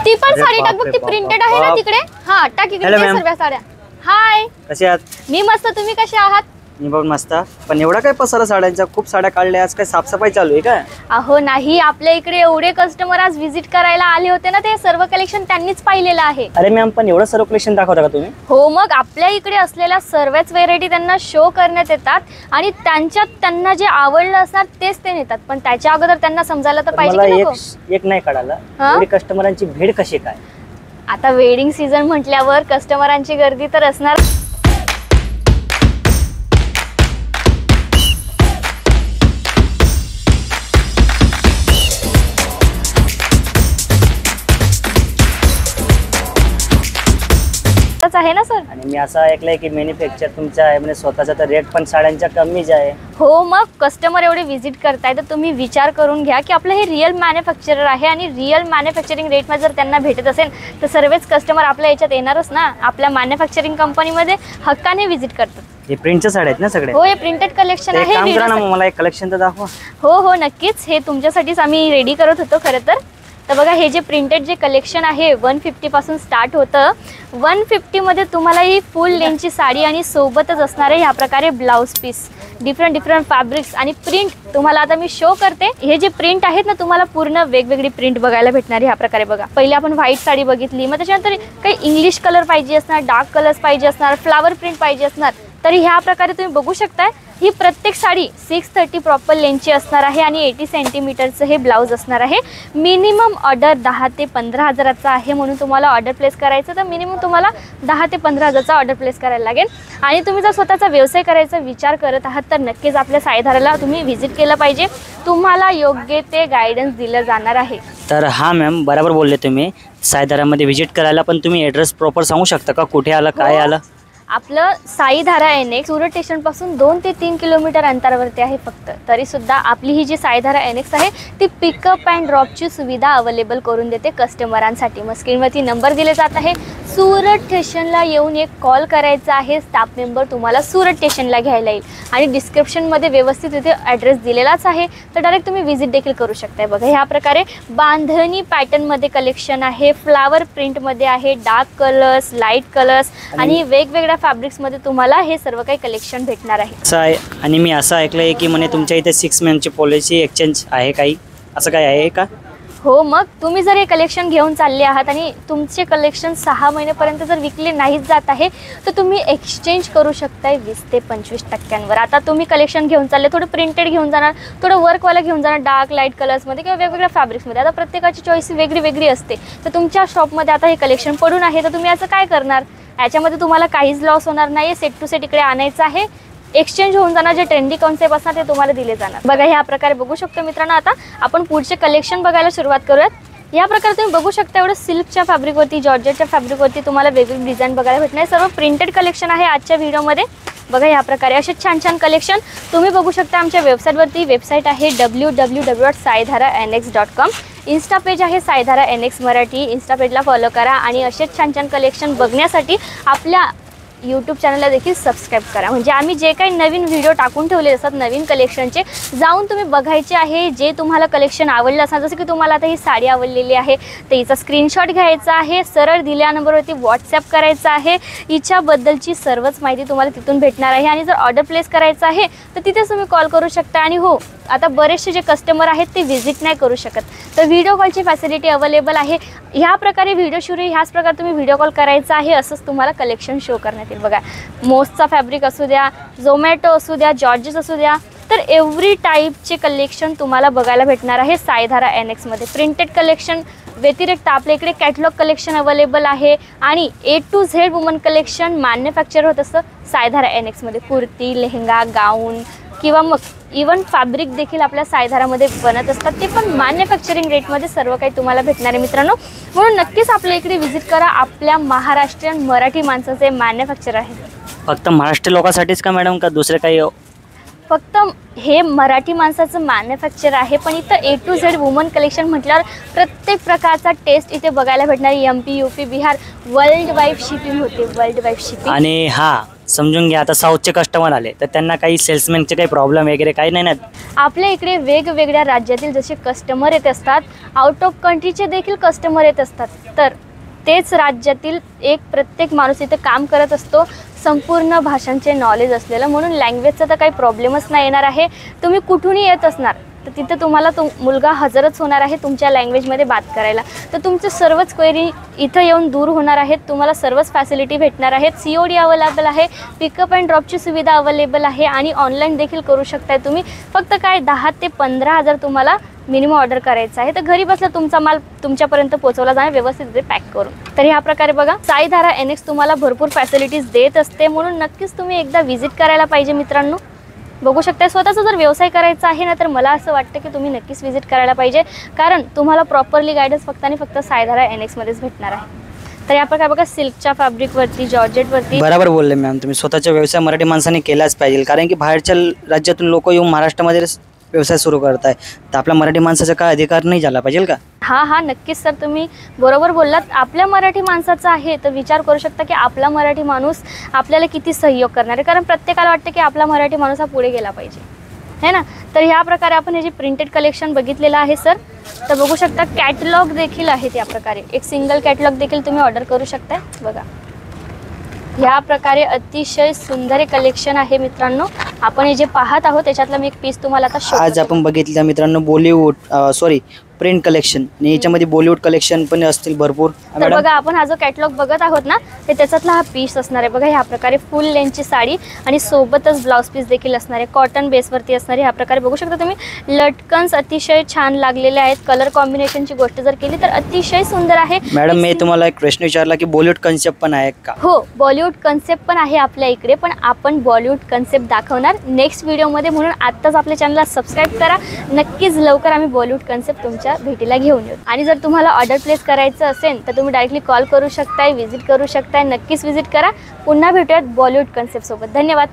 ती पण साडी टाक बघ, ती प्रिंटेड आहे ना तिकडे. हा टाक इकडे सर्व साड्या. हाय, कसे आहात? मी मस्त, तुम्ही कसे आहात? मी पण मस्त. पण एवढा काय पसारा साड्यांचा, खूप साड्या काढल्या आज, काय साफसफाई चालू आहे का? अहो नाही, आपल्या इकडे एवढे कस्टमर आज व्हिजिट करायला आले होते ना, ते सर्व कलेक्शन त्यांनीच पाहिलेलं आहे. अरे मॅम, पण एवढं सर्व कलेक्शन दाखवता का तुम्ही? हो, मग आपल्या इकडे असलेल्या सर्वच व्हेरायटी त्यांना शो करण्यात येतात आणि त्यांना जे आवडलं असणार तेच ते नेतात. पण त्याच्या अगोदर त्यांना समजायला तर पाहिजे की नको? एक नाही काढायला, एवढी कस्टमरांची भीड कशी काय? आता वेडिंग सीझन म्हटल्यावर कस्टमरांची गर्दी तर असणार. आहे ना सर. आणि मी असं ऐकलंय की मॅन्युफॅक्चर तुमचा आहे, म्हणजे स्वतःचा तर रेट पण साड्यांचा कमीच आहे. हो, मग कस्टमर एवढे व्हिजिट करताय तर तुम्ही विचार करून घ्या की आपलं हे रिअल मॅन्युफॅक्चरर आहे आणि रिअल मॅन्युफॅक्चरिंग रेटमध्ये जर त्यांना भेटत असेल तर सर्वच कस्टमर आपल्या याच्यात येणारच ना. आपल्या मॅन्युफॅक्चरिंग कंपनीमध्ये हक्काने व्हिजिट करतात. हे प्रिंटच्या साड्या आहेत ना सगळे? हो, हे प्रिंटेड कलेक्शन आहे. मला एक कलेक्शन तर दाखवा. हो, नक्कीच. हे तुमच्यासाठीच आम्ही रेडी करत होतो खरं तर. बघा, हे जे प्रिंटेड जे कलेक्शन आहे 150 पासून स्टार्ट होतं. 150 मध्ये तुम्हाला ही फुल लेंथची साडी आणि सोबतच असणारे ह्या प्रकारे ब्लाउज पीस, डिफरंट फॅब्रिक्स आणि प्रिंट तुम्हाला आता मी शो करते. हे जे प्रिंट आहेत ना, तुम्हाला पूर्ण वेगवेगळी प्रिंट बघायला भेटणार ह्या प्रकारे. बघा, पहिले आपण व्हाईट साडी बघितली, मग त्याच्यानंतर काही इंग्लिश कलर पाहिजे असणार, डार्क कलर्स पाहिजे असणार, फ्लावर प्रिंट पाहिजे असणार. तरी ह्या प्रकारे तुम्ही बघू शकताय. ही प्रत्येक साडी 630 प्रॉपर लेंथची असणार आहे आणि 80 सेंटीमीटरचं हे ब्लाऊज असणार आहे. मिनिमम ऑर्डर 10 ते 15 हजाराचा आहे, म्हणून तुम्हाला ऑर्डर प्लेस करायचं तर मिनिमम तुम्हाला 10 ते 15 हजाराचा ऑर्डर प्लेस करायला लागेल. आणि तुम्ही जर स्वतःचा व्यवसाय करायचा विचार करत आहात तर नक्कीच आपल्या साईधाराला तुम्ही व्हिजिट केलं पाहिजे. तुम्हाला योग्य ते गायडन्स दिलं जाणार आहे. तर हा मॅम, बरोबर बोलले तुम्ही. साईधारामध्ये व्हिजिट करायला पण तुम्ही ॲड्रेस प्रॉपर सांगू शकता का, कुठे आलं, काय आलं? आपलं साईधारा NX सुरत स्टेशनपासून 2 ते 3 किलोमीटर अंतरावरती आहे फक्त. तरीसुद्धा आपली ही जी साईधारा NX आहे ती पिकअप अँड ड्रॉपची सुविधा अवेलेबल करून देते कस्टमरांसाठी. मग स्क्रीनवरती नंबर दिले जात आहे. सुरत स्टेशनला येऊन एक कॉल करायचा आहे. स्टाफ मेंबर तुम्हाला सुरत स्टेशनला घ्यायला येईल आणि डिस्क्रिप्शनमध्ये व्यवस्थित तिथे ॲड्रेस दिलेलाच आहे, तर डायरेक्ट तुम्ही व्हिजिट देखील करू शकताय. बघा, ह्या प्रकारे बांधणी पॅटर्नमध्ये कलेक्शन आहे, फ्लावर प्रिंटमध्ये आहे, डार्क कलर्स, लाईट कलर्स आणि वेगवेगळ्या फॅब्रिक्स मध्ये तुम्हाला हे सर्व काही कलेक्शन भेटणार आहे. आणि मी असं ऐकलंय की म्हणे तुमच्या इथे 6 मंथची पॉलिसी एक्सचेंज आहे, काही असं काय आहे का? हो, मग तुम्ही जर हे कलेक्शन घेऊन चालले आहात आणि तुमचे कलेक्शन 6 महिन्यापर्यंत जर विकले नाहीच जात आहे तर तुम्ही एक्सचेंज करू शकताय 20 ते 25%. आता तुम्ही कलेक्शन घेऊन चालले, थोडं प्रिंटेड घेऊन जाणार, थोडं वर्कवाला घेऊन जाणार, डार्क लाईट कलर्समध्ये किंवा वेगवेगळ्या फॅब्रिक्समध्ये. आता प्रत्येकाची चॉईस वेगळी असते. तर तुमच्या शॉपमध्ये आता हे कलेक्शन पडून आहे तर तुम्ही याचं काय करणार? याच्यामध्ये तुम्हाला काहीच लॉस होणार नाही. सेट टू सेट इकडे आणायचं आहे, एक्सचेंज होऊन जाणार. जे ट्रेंडी कॉन्सेप्ट असणार ते तुम्हाला दिले जाणार. बघा, ह्या प्रकारे बघू शकतो मित्रांनो. आता आपण पुढचे कलेक्शन बघायला सुरुवात करूयात. या प्रकारे तुम्ही बघू शकता, एवढं सिल्कच्या फॅब्रिकवरती, जॉर्जेटच्या फॅब्रिकवरती तुम्हाला वेगवेगळी डिझाईन बघायला भेटणार. सर्व प्रिंटेड कलेक्शन आहे आजच्या व्हिडिओमध्ये. बघा, ह्या प्रकारे असे छान कलेक्शन तुम्ही बघू शकता आमच्या वेबसाईटवरती. वेबसाईट आहे www.saidhara.nx.com. इन्स्टा पेज आहे साईधारा NX मराठी. इन्स्टा पेजला फॉलो करा आणि असेच छान कलेक्शन बघण्यासाठी आपल्या यूट्यूब चॅनलला देखील सबस्क्राईब करा. म्हणजे आम्ही जे काही नवीन व्हिडिओ टाकून ठेवले असतात नवीन कलेक्शनचे, जाऊन तुम्ही बघायचे आहे. जे तुम्हाला कलेक्शन आवडलं असणार, जसं की तुम्हाला आता ही साडी आवडलेली आहे तर हिचा स्क्रीनशॉट घ्यायचा आहे, सरळ दिल्या नंबरवरती व्हॉट्सॲप करायचा आहे. हिच्याबद्दलची सर्वच माहिती तुम्हाला तिथून भेटणार आहे. आणि जर ऑर्डर प्लेस करायचं आहे तर तिथेच तुम्ही कॉल करू शकता. आणि हो, आता बरेचसे जे कस्टमर आहेत ते व्हिजिट नाही करू शकत तर व्हिडिओ कॉलची फॅसिलिटी अवेलेबल आहे. ह्या प्रकारे व्हिडिओ सुरू ह्याच प्रकारे तुम्ही व्हिडिओ कॉल करायचा आहे. असंच तुम्हाला कलेक्शन शो करण्यात येईल. बघा, मोसचा फॅब्रिक असू द्या, झोमॅटो असू द्या, जॉर्जेस असू द्या, तर एव्हरी टाईपचे कलेक्शन तुम्हाला बघायला भेटणार आहे साईधारा NX मध्ये. प्रिंटेड कलेक्शन व्यतिरिक्त आपल्या इकडे कॅटलॉग कलेक्शन अवेलेबल आहे आणि A to Z woman collection manufacture होत असतं साईधारा NX मध्ये. कुर्ती, लेहंगा, गाऊन किंवा मग इवन फॅब्रिक देखील आपल्या साईधारामध्ये बनत असतात. ते पण मॅन्युफॅक्चरिंग रेटमध्ये सर्व काही तुम्हाला भेटणार आहे मित्रांनो. म्हणून नक्कीच आपल्या इकडे व्हिजिट करा. आपल्या महाराष्ट्रीयन मराठी माणसाचे मॅन्युफॅक्चर आहे. फक्त महाराष्ट्र लोकांसाठीच का मॅडम, का दुसरे काही? फक्त हे मराठी माणसाचं मॅन्युफॅक्चर आहे, पण इथं A to Z woman collection म्हटल्यावर प्रत्येक प्रकारचा टेस्ट इथे बघायला भेटणार. MP, UP, Bihar world wide shipping होते, वर्ल्ड वाईड शिपिंग. आणि हा समजून घ्या आता साऊथचे कस्टमर आले तर त्यांना काही सेल्समॅनचे काही प्रॉब्लेम वगैरे काही नाही ना? आपल्या इकडे वेगवेगळ्या राज्यातील जसे कस्टमर येत असतात, आउट ऑफ कंट्रीचे देखील कस्टमर येत असतात, तर तेच राज्यातील एक प्रत्येक माणूस इथे काम करत असतो संपूर्ण भाषांचे नॉलेज असलेलं, म्हणून लँग्वेजचा तर काही प्रॉब्लेमच नाही येणार आहे. तुम्ही कुठूनही येत असणार तर तिथे तुम्हाला तो मुलगा हजरच होणार आहे तुमच्या लँग्वेजमध्ये बात करायला. तर तुमचे सर्वच क्वेरी इथं येऊन दूर होणार आहेत, तुम्हाला सर्वच फॅसिलिटी भेटणार आहेत. COD अवेलेबल आहे, पिकअप अँड ड्रॉपची सुविधा अवेलेबल आहे आणि ऑनलाईन देखील करू शकताय तुम्ही. फक्त काय 10 ते 15,000 तुम्हाला मिनिमम ऑर्डर करायचं आहे, तर घरी बसला तुमचा माल तुमच्यापर्यंत पोहोचवला जाणार व्यवस्थित पॅक करून. तर ह्या प्रकारे बघा साईधारा NX तुम्हाला भरपूर फॅसिलिटीज देत असते, म्हणून नक्कीच तुम्ही एकदा व्हिजिट करायला पाहिजे मित्रांनो. बघू शकता स्वतःचा जर व्यवसाय करायचा आहे ना, तर मला असं वाटतं की तुम्ही नक्कीच व्हिजिट करायला पाहिजे, कारण तुम्हाला प्रॉपरली गायडन्स फक्त आणि फक्त साईधारा NX मध्येच भेटणार आहे. तर या प्रकारे बघा सिल्कच्या फॅब्रिकवरती, जॉर्जेटवरती. बरोबर बोलले मॅम तुम्ही. स्वतःचा व्यवसाय मराठी माणसाने केलाच पाहिजे, कारण की बाहेरच्या राज्यातून लोक येऊन महाराष्ट्रामध्ये व्यवसाय सुरू करत आहे, तर आपल्या मराठी माणसाचा काय अधिकार नाही झाला पाहिजे का? हा नक्कीच सर, तुम्ही बरोबर बोललात. आपल्या मराठी माणसाचा आहे तर विचार करू शकता की आपला मराठी माणूस आपल्याला किती सहयोग करणार आहे, कारण प्रत्येकाला वाटतं की आपला मराठी माणूस हा पुढे गेला पाहिजे, है ना. तर ह्या प्रकारे आपण हे जे प्रिंटेड कलेक्शन बघितलेलं आहे सर, तर बघू शकता कॅटलॉग देखील आहेत. या प्रकारे एक सिंगल कॅटलॉग देखील तुम्ही ऑर्डर करू शकता. बघा ह्या प्रकारे अतिशय सुंदर कलेक्शन आहे मित्रांनो. आपण हे जे पाहत आहोत त्याच्यातला मी एक पीस तुम्हाला आता शो आज आपण बघितलं मित्रांनो बॉलिवूड प्रिंट कलेक्शन, आणि याच्यामध्ये बॉलिवूड कलेक्शन पण असतील भरपूर. तर बघा आपण हा जो कॅटलॉग बघत आहोत ना, ते त्याच्यातला हा पीस असणार आहे. बघा ह्या प्रकारे फुल लेंथची साडी आणि सोबतच ब्लाउज पीस देखील असणार आहे, कॉटन बेसवरती असणार आहे. ह्या प्रकारे बघू शकता तुम्ही लटकन्स अतिशय छान लागलेले आहेत. कलर कॉम्बिनेशनची गोष्ट जर केली तर अतिशय सुंदर आहे. मॅडम मी तुम्हाला एक प्रश्न विचारला की बॉलिवूड कन्सेप्ट पण आहे का? हो, बॉलिवूड कन्सेप्ट पण आहे आपल्या इकडे, पण आपण बॉलिवूड कन्सेप्ट दाखवणार नेक्स्ट व्हिडिओमध्ये, म्हणून आत्ताच आपल्या चॅनलला सबस्क्राईब करा. नक्कीच लवकर आम्ही बॉलिवूड कन्सेप्ट तुमच्या भेटीला घेऊन येऊ. आणि जर तुम्हाला ऑर्डर प्लेस करायचं असेल तर तुम्ही डायरेक्टली कॉल करू शकताय, व्हिजिट करू शकताय. नक्कीच व्हिजिट करा. पुन्हा भेटूयात बॉलिवूड कन्सेप्ट सोबत. धन्यवाद.